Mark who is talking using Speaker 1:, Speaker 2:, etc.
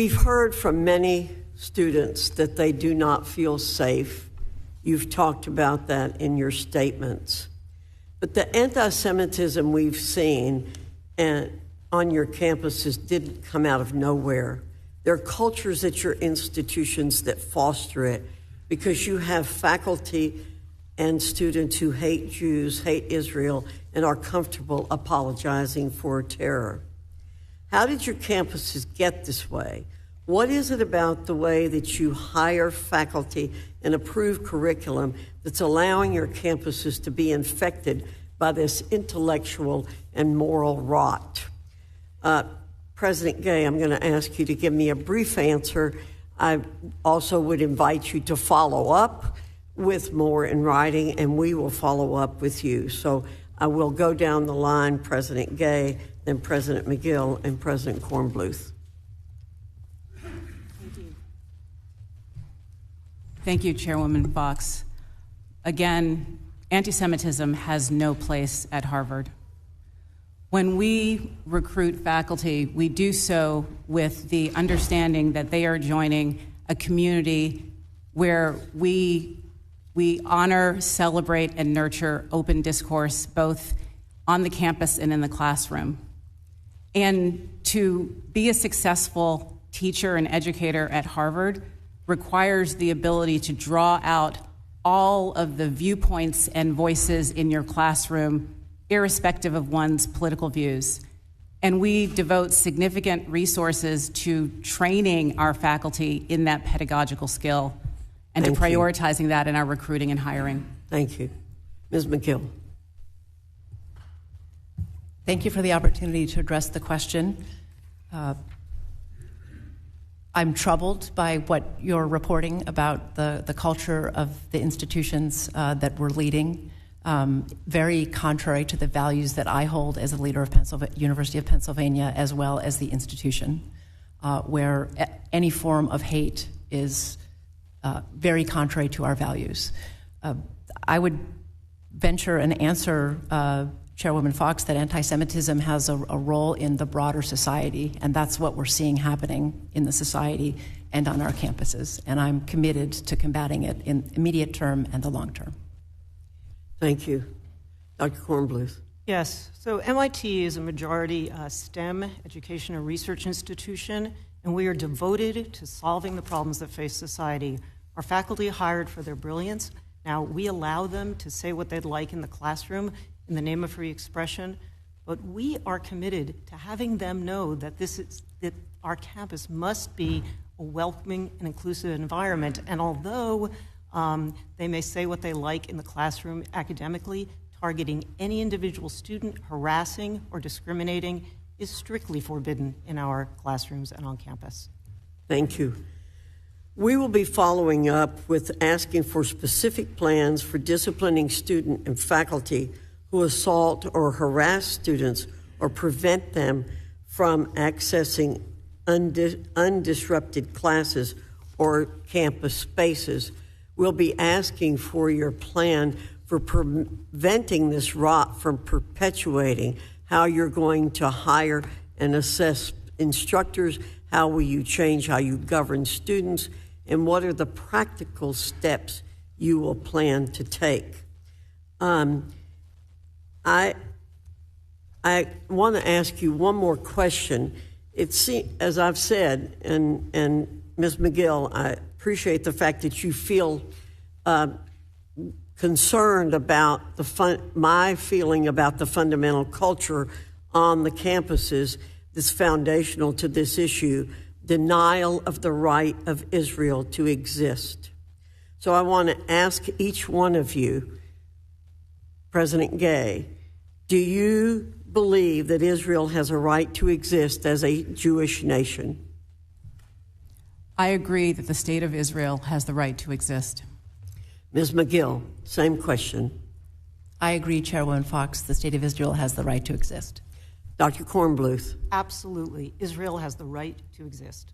Speaker 1: We've heard from many students that they do not feel safe. You've talked about that in your statements. But the anti-Semitism we've seen on your campuses didn't come out of nowhere. There are cultures at your institutions that foster it because you have faculty and students who hate Jews, hate Israel, and are comfortable apologizing for terror. How did your campuses get this way? What is it about the way that you hire faculty and approve curriculum that's allowing your campuses to be infected by this intellectual and moral rot? President Gay, I'm going to ask you to give me a brief answer. I also would invite you to follow up with more in writing, and we will follow up with you. So I will go down the line, President Gay, then President Magill, and President Kornbluth.
Speaker 2: Thank you, Chairwoman Foxx. Again, anti-Semitism has no place at Harvard. When we recruit faculty, we do so with the understanding that they are joining a community where we honor, celebrate, and nurture open discourse, both on the campus and in the classroom. And to be a successful teacher and educator at Harvard requires the ability to draw out all of the viewpoints and voices in your classroom, irrespective of one's political views. And we devote significant resources to training our faculty in that pedagogical skill and to prioritizing that in our recruiting and hiring.
Speaker 1: Thank you. Ms. Magill.
Speaker 3: Thank you for the opportunity to address the question. I'm troubled by what you're reporting about the culture of the institutions that we're leading. Very contrary to the values that I hold as a leader of University of Pennsylvania, as well as the institution, where any form of hate is very contrary to our values. I would venture and answer Chairwoman Foxx that anti-Semitism has a role in the broader society, and that's what we're seeing happening in the society and on our campuses. And I'm committed to combating it in immediate term and the long term.
Speaker 1: Thank you. Dr. Kornbluth.
Speaker 4: Yes, so MIT is a majority STEM education and research institution, and we are devoted to solving the problems that face society. Our faculty are hired for their brilliance. Now, we allow them to say what they'd like in the classroom in the name of free expression, but we are committed to having them know that that our campus must be a welcoming and inclusive environment. And although they may say what they like in the classroom academically, targeting any individual student, harassing or discriminating is strictly forbidden in our classrooms and on campus.
Speaker 1: Thank you. We will be following up with asking for specific plans for disciplining student and faculty who assault or harass students or prevent them from accessing undisrupted classes or campus spaces. We'll be asking for your plan for preventing this rot from perpetuating, how you're going to hire and assess instructors, how will you change how you govern students, and what are the practical steps you will plan to take. I want to ask you one more question. As I've said, and Ms. Magill, I appreciate the fact that you feel concerned about my feeling about the fundamental culture on the campuses that's foundational to this issue, denial of the right of Israel to exist. So I want to ask each one of you, President Gay, do you believe that Israel has a right to exist as a Jewish nation?
Speaker 2: I agree that the state of Israel has the right to exist.
Speaker 1: Ms. Magill, same question.
Speaker 3: I agree, Chairwoman Foxx, the state of Israel has the right to exist.
Speaker 1: Dr. Kornbluth.
Speaker 4: Absolutely. Israel has the right to exist.